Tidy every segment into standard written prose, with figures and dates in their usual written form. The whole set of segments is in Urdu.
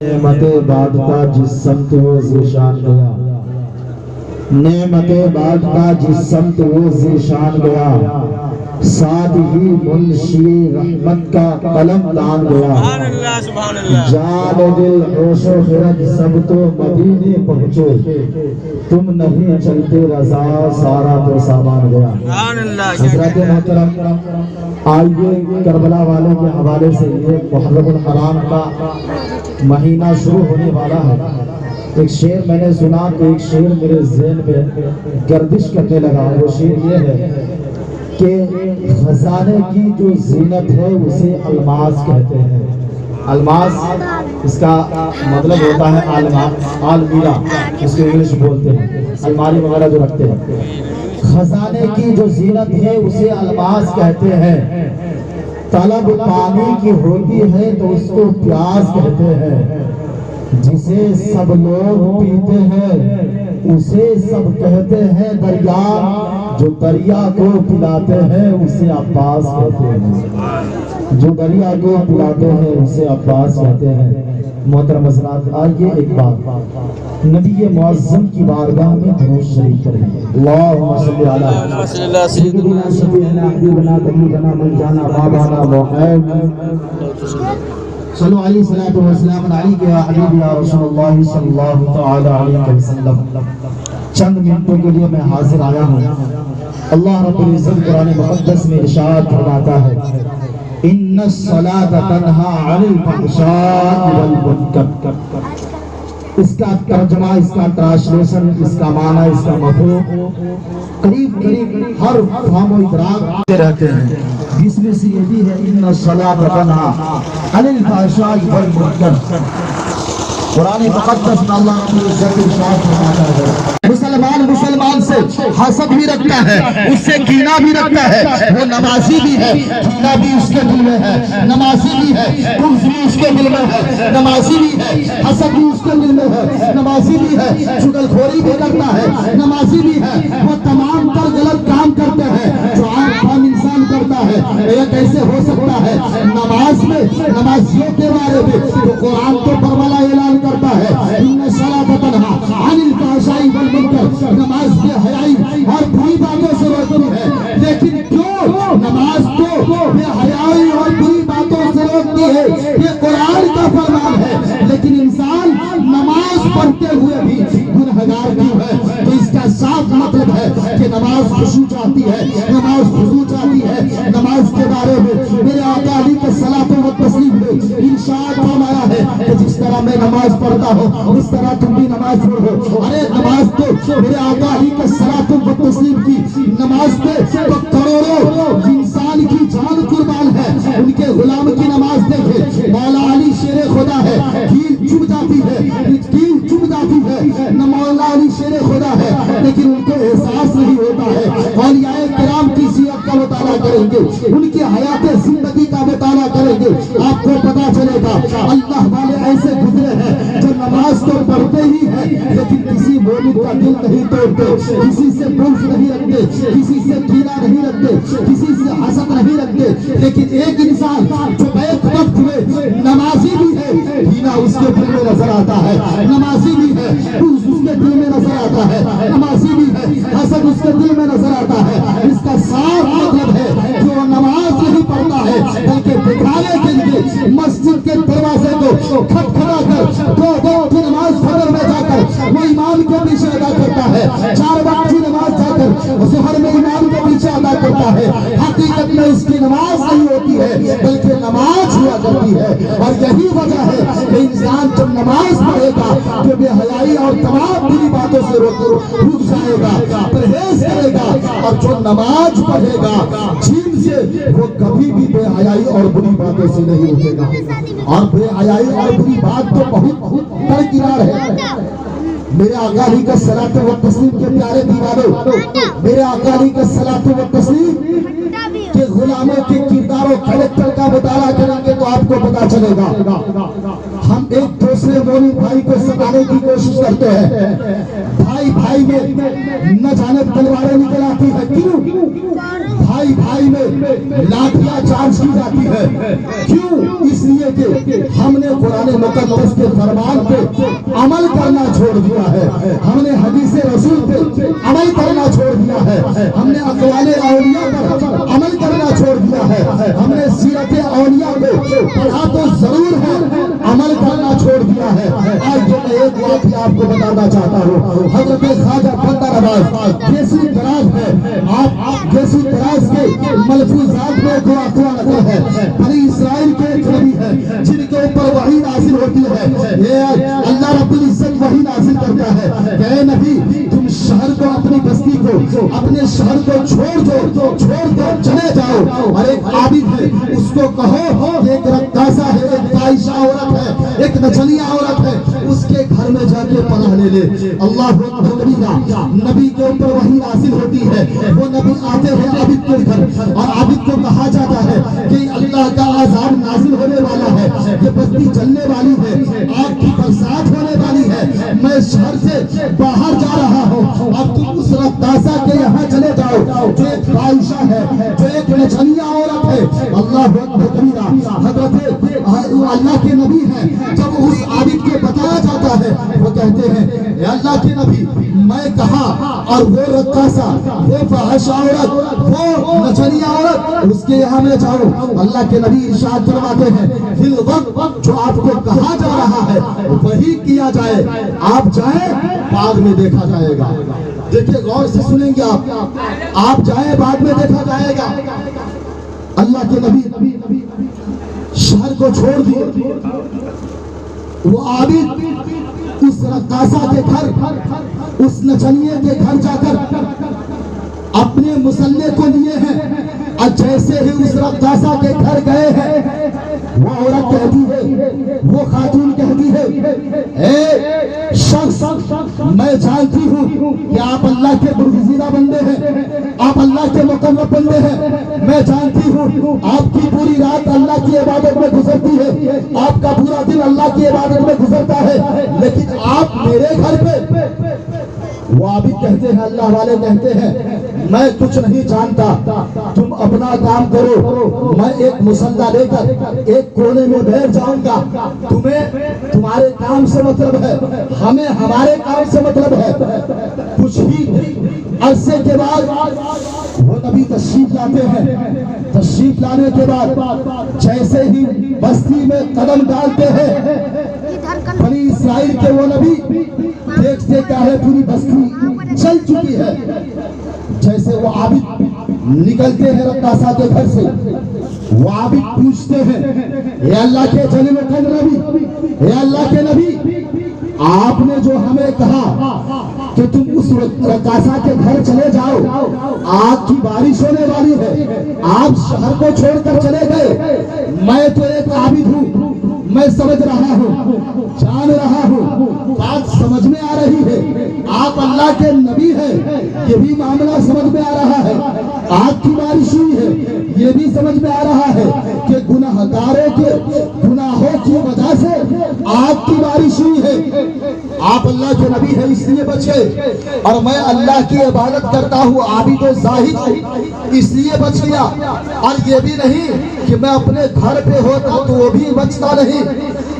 نعمت بعد کا جس سمت وہ ذیشان گیا، نعمت بعد کا جس سمت وہ ذیشان گیا، ساتھ ہی منشی رحمت کا قلم تان گیا، جان دل ہوش و خرد سب تو مدینے پہنچے، تم نہیں چلتے رضا سارا تو سامان گیا۔ حضرت محترم آئیے کربلا والے کے حوالے سے یہ محرم الحرام کا مہینہ شروع ہونے والا ہے۔ ایک شعر میں نے سنا تو ایک شعر میرے ذہن میں گردش کرنے لگا۔ وہ شعر یہ ہے کہ خزانے کی جو زینت ہے اسے الماس کہتے ہیں۔ الماس اس کا مطلب ہوتا ہے آلمیرہ، اس کو انگلش بولتے ہیں، الماری وغیرہ جو رکھتے ہیں۔ خزانے کی جو زینت ہے اسے الماس کہتے ہیں، طلب پانی کی ہوتی ہے تو اس کو پیاس کہتے ہیں، جسے سب لوگ پیتے ہیں اسے سب کہتے ہیں دریا، جو دریا کو پلاتے ہیں اسے عباس کہتے ہیں، جو دریا کو پلاتے ہیں اسے عباس کہتے ہیں۔ محترم حضرات، آئیے ایک بات نبی معظم کی بارگاہ میں درود شریف پڑھیں۔ اللہم صلی علی سیدنا شفیعنا حبیبنا طبیبنا من جانا بابانا محمد صلو علیہ الصلوۃ والسلام علیک یا حبیبی یا رسول اللہ صلی اللہ تعالی علیہ وسلم۔ چند منٹوں کے لیے میں حاضر آیا ہوں۔ اللہ رب العزت قرآن مقدس میں ارشاد فرماتا ہے ان الصلاۃ تنہی عن الفحشاء والمنکر۔ اس کا ترجمہ، اس کا ٹرانسلیشن، اس کا معنی، اس کا مفہوم قریب ہر فہم و ادراک رہتے ہیں۔ جس میں سے یہ بھی ہے ان الصلاۃ تنہی عن الفحشاء والمنکر۔ قرآن مقدس میں اللہ رب العزت ارشاد فرماتا ہے مسلمان سے حسد بھی رکھتا ہے، اس سے کینہ بھی رکھتا ہے، وہ نمازی بھی ہے، کینہ بھی اس کے دل میں ہے، نمازی بھی ہے، بغض بھی اس کے دل میں ہے، نمازی بھی ہے، حسد بھی اس کے دل میں ہے، نمازی بھی ہے، چغلخوری بھی کرتا ہے، نمازی بھی ہے۔ وہ تمام تر غلط کام کرتے ہیں جو عام انسان کرتا ہے۔ یہ کیسے ہو سکتا ہے؟ نماز میں نمازیوں کے بارے میں جو قرآن تو برملا اعلان کرتا ہے ان الصلاۃ تنہی عن الفحشاء والمنکر، نماز بے حیائی اور بری باتوں سے روکتی ہے، لیکن کیوں نماز کو بے حیائی اور بری باتوں سے روکتی ہے؟ یہ قرآن کا فرمان ہے، لیکن انسان نماز پڑھتے ہوئے بھی گنہگار کیوں ہے؟ تو اس کا صاف مطلب ہے کہ نماز خشوع چاہتی ہے، نماز خضوع چاہتی ہے۔ نماز کے بارے میں میرے آقا علیہ الصلوۃ والتسلیم نے ارشاد فرمایا ہے کہ جس طرح میں نماز پڑھتا ہوں اس طرح تم بھی نماز پڑھو۔ ارے نماز تو میرے آقا علیہ الصلوۃ والتسلیم کی نماز پہ کروڑوں انسان کی جان قربان ہے، ان کے غلام کی نماز دیکھے، مولا علی شیر خدا ہے، کیل چوب جاتی ہے، کیل چوب جاتی ہے، مولا علی شیر خدا ہے، لیکن ان کو احساس نہیں ہوتا ہے۔ اولیاء کرام کی سیرت کا مطالعہ کریں گے، ان کی حیات زندگی کا مطالعہ کریں گے، آپ کو پتا چلے گا اللہ والے ایسے گزرے ہیں جو نماز تو پڑھتے ہی ہیں لیکن کسی مومن کا دل نہیں توڑتے، کسی سے بغض نہیں رکھتے، کسی سے کینہ نہیں رکھتے، کسی سے حسد نہیں رکھتے۔ لیکن ایک انسان جو بیک وقت میں نمازی بھی ہے، کینہ اس کے دل میں نظر آتا ہے، نمازی بھی ہے، بغض اس کے دل میں نظر آتا ہے، نمازی بھی ہے، حسد اس کے دل میں نظر آتا ہے۔ اس کا صاف مطلب ہے جو نماز نہیں پڑھتا ہے بلکہ دکھانے کے لیے مسجد کے دروازے کو کھٹکھٹا کر دو کی نماز فجر میں جا کر وہ امام کے پیچھے ادا کرتا ہے، 4 وقت کی نماز جا کر ظہر میں امام کے پیچھے ادا کرتا ہے، حقیقت میں اس کی نماز نہیں ہوتی ہے بلکہ نماز ہوا کرتی ہے۔ اور یہی وجہ ہے کہ انسان جب نماز پڑھے گا جو بے حیائی اور تمام بری باتوں سے رک جائے گا، پرہیز کرے گا، اور جو نماز پڑھے گا جھیم سے وہ کبھی بھی بے حیائی اور بری باتوں سے نہیں اٹھے گا۔ اور بے حیائی اور بری بات تو بہت درکنار ہے۔ میرے آقا علیہ الصلوۃ والتسلیم کے پیارے دیوانوں، میرے آقا علیہ الصلوۃ والتسلیم کے غلاموں کے کردار و کریکٹر کا مطالعہ کریں گے تو آپ کو پتا چلے گا۔ ہم ایک دوسرے مومن بھائی کو ستانے کی کوشش کرتے ہیں، بھائی میں نہ جانے تلواریں نکل آتی ہے، کیوں؟ بھائی بھائی بھائی میں لاٹھیاں چارج کی جاتی ہے؟ کیوں؟ اس لیے کہ ہم نے قرآن مقدس کے فرمان پہ عمل کرنا چھوڑ دیا ہے، ہم نے حدیث رسول پہ عمل کرنا چھوڑ دیا ہے، ہم نے اقوال اولیاء پر عمل کرنا چھوڑ دیا ہے، ہم نے سیرت اولیاء کو پڑھا تو ضرور ہے، عمل کرنا چھوڑ دیا ہے۔ آج جو میں ایک واقعہ آپ کو بتانا چاہتا ہوں، حضرت خواجہ بندہ نواز کیسی طرح ہے، آپ کیسی طرح کے ملفوظات میں ایک واقعہ نقل ہے، بنی اسرائیل کے ایک نبی ہے جن کے اوپر وحی نازل ہوتی ہے، یہ اللہ رب العزت وحی نازل کرتا ہے کہ اے نبی تم شہر کو، اپنی بستی کو، اپنے شہر کو چھوڑ دو چلے جاؤ، اور ایک عابد ہے اس کو کہو کہ ایک رقاصہ ہے، ایک فاحشہ عورت ہے، ایک نچنیہ عورت ہے، اس کے گھر میں جا کے پناہ لے لے۔ اللہ اکبر، نبی کے اوپر وحی نازل ہوتی ہے، وہ نبی آتے ہیں عابد کے گھر، اور عابد کو کہا جاتا ہے کہ اللہ کا عذاب نازل ہونے والا ہے، یہ بستی جلنے والی ہے، آگ کی برسات ہونے والی ہے، میں شہر سے باہر جا رہا ہوں، اب تم اس رقاصہ کے یہاں چلے جاؤ جو ایک فاحشہ ہے، جو ایک نچنیہ عورت ہے۔ اللہ اکبر، حضرت اللہ کے نبی ہیں، جب اس عابد کو بتایا جاتا ہے وہ کہتے ہیں اے اللہ کے نبی میں کہا اور وہ رقاصہ، وہ فاحشہ عورت، وہ نچنیہ عورت، اس کے یہاں میں جاؤں؟ اللہ کے نبی ارشاد فرماتے ہیں فی الوقت جو آپ کو کہا جا رہا ہے وہی کیا جائے، آپ جائیں بعد میں دیکھا جائے گا۔ دیکھیں غور سے سنیں گے آپ جائیں بعد میں دیکھا جائے گا۔ اللہ کے نبی شہر کو چھوڑ دیے، وہ عابد اس رقاصہ کے گھر، اس نچنیے کے گھر جا کر اپنے مسلح کو لیے ہیں، اور جیسے ہی اس رقاصہ کے گھر گئے ہیں وہ عورت کہتی ہے، وہ خاتون کہتی ہے اے شخص میں جانتی ہوں کہ آپ اللہ کے برگزیدہ بندے ہیں، آپ اللہ کے مقرب بندے ہیں، میں جانتی ہوں آپ کی پوری رات اللہ کی عبادت میں گزرتی ہے، آپ کا پورا دن اللہ کی عبادت میں گزرتا ہے، لیکن آپ میرے گھر پہ۔ وہ عابد کہتے ہیں، اللہ والے کہتے ہیں میں کچھ نہیں جانتا، تم اپنا کام کرو، میں ایک مسلح لے کر ایک کونے میں بیٹھ جاؤں گا، تمہیں تمہارے کام سے مطلب ہے، ہمیں ہمارے کام سے مطلب ہے۔ کچھ ہی عرصے کے بعد وہ نبی تشریف لاتے ہیں، تشریف لانے کے بعد جیسے ہی بستی میں قدم ڈالتے ہیں، بنی اسرائیل کے وہ نبی دیکھتے کیا ہے پوری بستی چل چکی ہے۔ جیسے وہ عابد نکلتے ہیں رقاصہ کے گھر سے، وہ عابد پوچھتے ہیں اے اللہ کے جلیل القدر نبی، اے اللہ کے نبی آپ نے جو ہمیں کہا کہ تم اس رقاصہ کے گھر چلے جاؤ، آگ کی بارش ہونے والی ہے، آپ شہر کو چھوڑ کر چلے گئے، میں تو ایک عابد ہوں، میں سمجھ رہا ہوں، جان رہا ہوں، بات سمجھ میں آ رہی ہے، آپ اللہ کے نبی ہیں، یہ بھی معاملہ سمجھ میں آ رہا ہے، آگ کی بارش ہوئی ہے یہ بھی سمجھ میں آ رہا ہے کہ گناہگاروں کے گناہوں کی وجہ سے آگ کی بارش ہوئی ہے، آپ اللہ کے نبی ہیں اس لیے بچ گئے، اور میں اللہ کی عبادت کرتا ہوں، عابد و زاہد ہوں اس لیے بچ گیا، اور یہ بھی نہیں کہ میں اپنے گھر پہ ہوتا تو وہ بھی بچتا نہیں،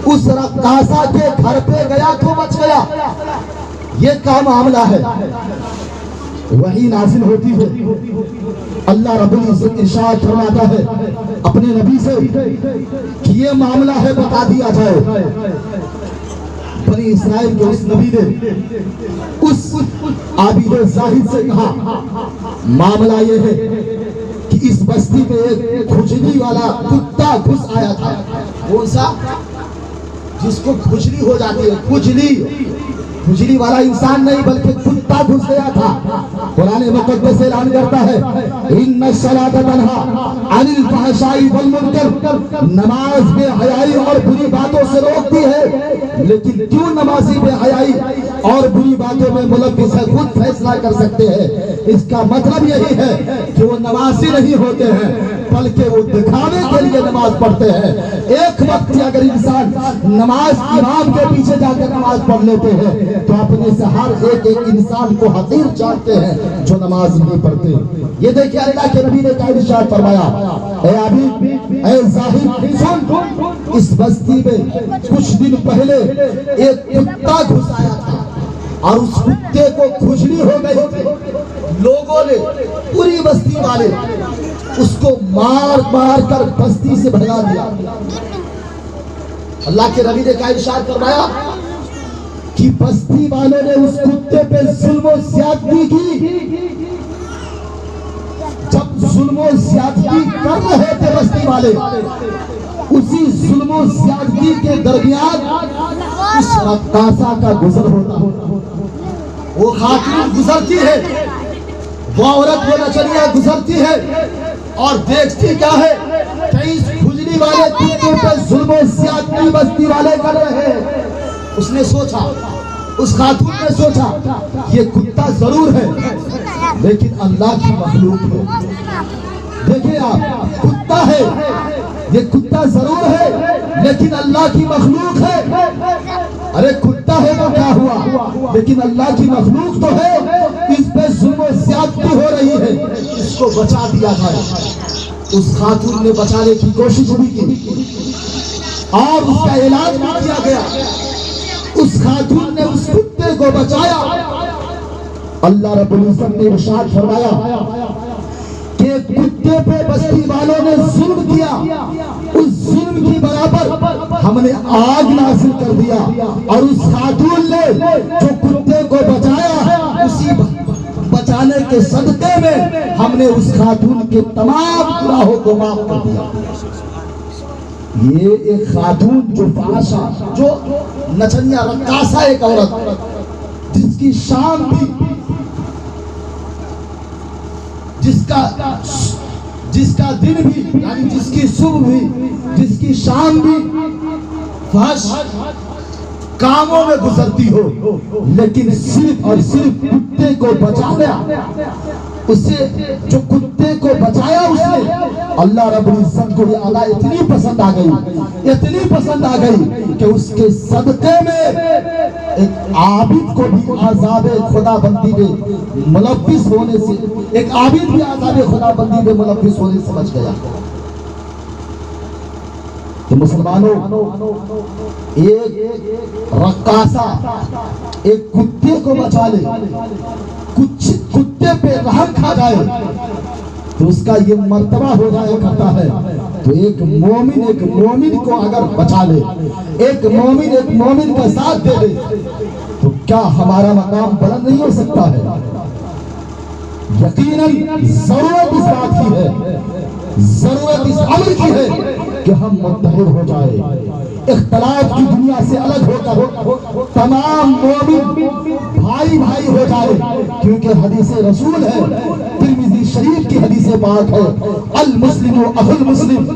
اس رقاصہ کے گھر پہ گیا تو بچ گیا، یہ کیا معاملہ ہے؟ وحی نازل ہوتی ہے، اللہ رب العزت ارشاد فرماتا ہے اپنے نبی سے کہ یہ معاملہ ہے بتا دیا جائے۔ بنی اسرائیل کے اس نبی نے اس عابد زاہد سے کہا معاملہ یہ ہے کہ اس بستی میں ایک کھجلی والا کتا گھس آیا تھا، کون سا؟ جس کو کھجلی ہو جاتی ہے، کھجلی والا انسان نہیں بلکہ کتا گھس گیا تھا۔ قرآن مقدس اعلان کرتا ہے ان الصلاۃ تنہی عن الفحشاء والمنکر، نماز بے حیائی اور بری باتوں سے روکتی ہے، لیکن کیوں نمازی بے حیائی اور بری باتوں میں ملوث ہے، خود فیصلہ کر سکتے ہیں؟ اس کا مطلب یہی ہے کہ وہ نمازی نہیں ہوتے ہیں بلکہ وہ دکھاوے کے لیے نماز پڑھتے ہیں۔ ایک وقت اگر انسان نماز امام کے پیچھے جا کر نماز پڑھ لیتے ہیں تو اپنے سے ہر ایک انسان کو حقیر جانتے ہیں جو نماز نہیں پڑھتے۔ یہ دیکھیں اللہ کے نبی نے کیا ارشاد فرمایا، اے عبید، اے زاہد، سن، اس بستی میں کچھ دن پہلے ایک کتا گھس آیا تھا اور اس کتے کو کھجلی ہو گئی تھی۔ لوگوں نے، پوری بستی والے اس کو مار مار کر بستی سے بھگا دیا۔ اللہ کے نبی نے کیا ارشاد فرمایا کہ بستی والوں نے اس کتے پہ ظلم و زیادتی کی۔ جب ظلم و زیادتی کر رہے تھے بستی والے، اسی ظلم و زیادتی کے درمیان اس رقاصہ کا گزر ہوتا، وہ خاتون گزرتی ہے، وہ عورت، وہ نچنیاں گزرتی ہے اور دیکھتی کیا ہے کہ اس کھجلی والے کتے پہ ظلم و زیادتی بستی والے کر رہے ہیں۔ اس نے سوچا، اس خاتون نے سوچا یہ کتا ضرور ہے لیکن اللہ کی مخلوق ہے۔ دیکھیں آپ، کتا ہے، یہ کتا ضرور ہے لیکن اللہ کی مخلوق ہے۔ ارے کتا ہے تو کیا ہوا، لیکن اللہ کی مخلوق تو ہے، اس پہ ظلم و زیادتی ہو رہی ہے، اس کو بچا دیا جائے۔ اس خاتون نے بچانے کی کوشش بھی کی اور اس کا علاج بھی کیا گیا۔ اس خاتون نے اس کتے کو بچایا۔ اللہ رب العزت نے ارشاد فرمایا کہ کتے پہ بستی والوں نے ظلم کیا، اس ظلم کی برابر ہم نے آگ نازل کر دیا، اور اس خاتون نے جو کتے کو بچایا، اسی بچانے کے صدقے میں ہم نے اس خاتون کے تمام گناہوں کو معاف کر دیا۔ یہ ایک خاتون جو فحاشہ، جو نچنیاں، رقاصہ، ایک عورت جس کی شام بھی، جس کا دن بھی، یعنی جس کی صبح بھی، جس کی شام بھی فحش کاموں میں گزرتی ہو، لیکن صرف اور صرف کتے کو بچایا، اسے جو کتے کو بچایا اس نے، اللہ رب العزت کو یہ ادا اتنی پسند آ گئی، اتنی پسند آ گئی کہ اس کے صدقے میں ایک عابد کو بھی عذاب خدا بندی میں ملوث ہونے سے، ایک عابد بھی عذاب خدا بندی میں ملوث ہونے سے بچ گیا۔ تو مسلمانوں، ایک رقاصہ ایک کتے کو بچا لے، کچھ کتے پہ رحم کھا جائے تو اس کا یہ مرتبہ ہو جائے کرتا ہے۔ تو ایک مومن کو اگر بچا لے، ایک مومن کا ساتھ دے دے تو کیا ہمارا مقام بلند نہیں ہو سکتا ہے؟ یقیناً ضرورت اس بات کی ہے، ضرورت اس امر کی ہے کہ ہم متحد ہو جائے، اختلاف کی دنیا سے الگ ہو کر تمام مومن بھائی بھائی ہو جائے، کیونکہ حدیث رسول ہے، ترمذی شریف کی حدیث پاک ہے، المسلم اخو المسلم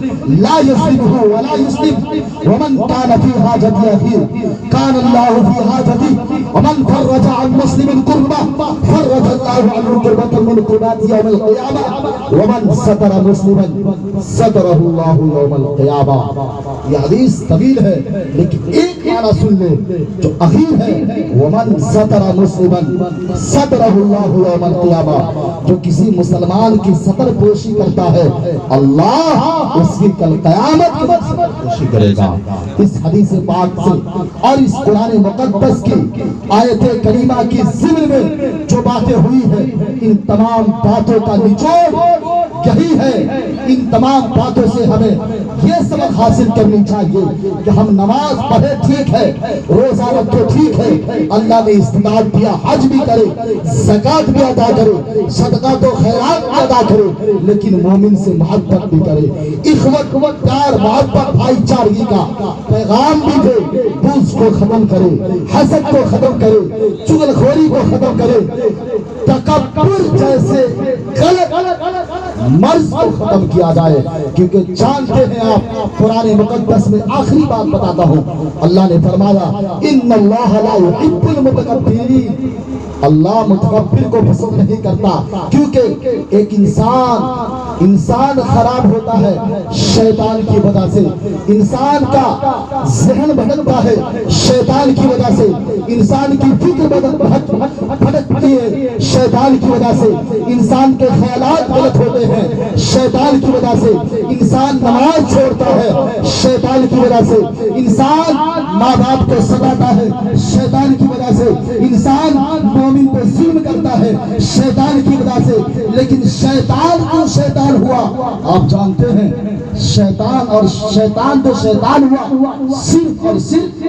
لا یظلمہ ولا یسلم ومن کان فی حاجت اخیہ کان اللہ فی حاجتہ ومن فرج عن مسلم کربہ فرج اللہ عنہ کربۃ من کربات یوم القیامہ ومن ستر مسلما سترہ اللہ یوم القیامہ۔ یہ حدیث طویل ہے لیکن ایک معنی سن لے جو اخیر ہے، ومن ستر مسلما سترہ اللہ یوم القیامہ، جو کسی مسلمان کی ستر پوشی کرتا ہے اللہ اس کی کل قیامت کے وقت ستر پوشی کرے گا۔ اس حدیث پاک سے اور اس قرآن مقدس کی آیت کریمہ کی ضمن میں جو باتیں ہوئی ہیں، ان تمام باتوں کا نچوڑ یہی ہے۔ ان تمام باتوں سے ہمیں یہ سبق حاصل کرنی چاہیے کہ ہم نماز پڑھے ٹھیک ہے، روزہ رکھے ٹھیک ہے، اللہ نے استطاعت دیا حج بھی کرے، زکوٰۃ بھی ادا کرے، صدقات و خیرات بھی ادا کرے، لیکن مومن سے محبت بھی کرے، اخوت پیار محبت بھائی چارگی کا پیغام بھی دے، بغض کو ختم کرے، حسد کو ختم کرے، چغلخوری کو ختم کرے۔ تکبر جیسے غلط مرض کو ختم کیا جائے، کیونکہ جانتے ہیں آپ قرآن مقدس میں آخری بات بتاتا ہوں، اللہ نے فرمایا ان اللہ لا يحب المتکبرین، اللہ متکبر کو پسند نہیں کرتا، کیونکہ ایک انسان خراب ہوتا ہے شیطان کی وجہ سے، انسان کا ذہن بھٹکتا ہے شیطان کی وجہ سے، انسان کی فکر بھٹکتی ہے شیطان کی وجہ سے، انسان کے خیالات غلط ہوتے ہیں شیطان کی وجہ سے، انسان نماز چھوڑتا ہے شیطان کی وجہ سے، انسان ماں باپ کو ستاتا ہے شیطان کی وجہ سے، انسان مومن پہ ظلم کرتا ہے شیطان کی وجہ سے۔ لیکن شیطان کیوں شیطان ہوا آپ جانتے ہیں، شیطان اور شیطان تو شیطان ہوا صرف اور صرف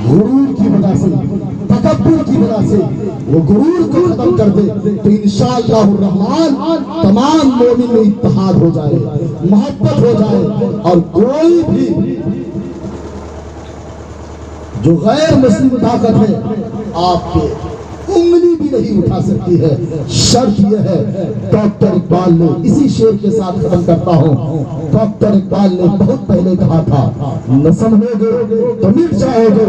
غرور کی وجہ سے، تکبر کی وجہ سے۔ وہ غرور کو ختم کر دے تو انشاءاللہ الرحمن تمام مومن میں اتحاد ہو جائے، محبت ہو جائے، اور کوئی بھی جو غیر مسلم طاقت ہے آپ کے انگلی بھی نہیں اٹھا سکتی ہے۔ شرط یہ ہے، ڈاکٹر اقبال نے اسی شعر کے ساتھ ختم کرتا ہوں، ڈاکٹر اقبال نے بہت پہلے کہا تھا، نہ سمجھو گے تو مٹ جاؤ گے،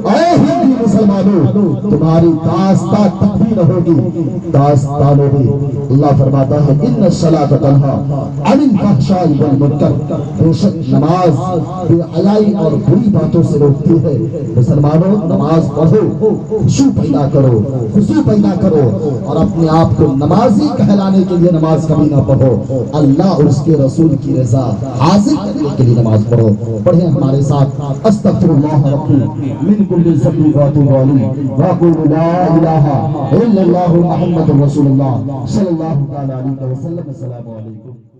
اے ہندی مسلمانوں تمہاری داستان تک بھی نہ ہوگی، داستانوں بھی۔ اللہ فرماتا ہے ان الصلاۃ تنہی عن الفحشاء والمنکر، بے شک نماز بے حیائی اور بری باتوں سے روکتی ہے۔ مسلمانوں نماز پڑھو، خشوع پیدا کرو، خضوع پیدا کرو، اور اپنے آپ کو نمازی کہلانے کے لیے نماز کبھی نہ پڑھو، اللہ اور اس کے رسول کی رضا حاصل کرنے کے لیے نماز پڑھو۔ پڑھیں ہمارے ساتھ استغفر اللہ ربی من کل ذنب واتوب الیہ واقول لا الہ الا اللہ محمد رسول اللہ صلی اللہ علیہ وسلم۔ السلام علیکم۔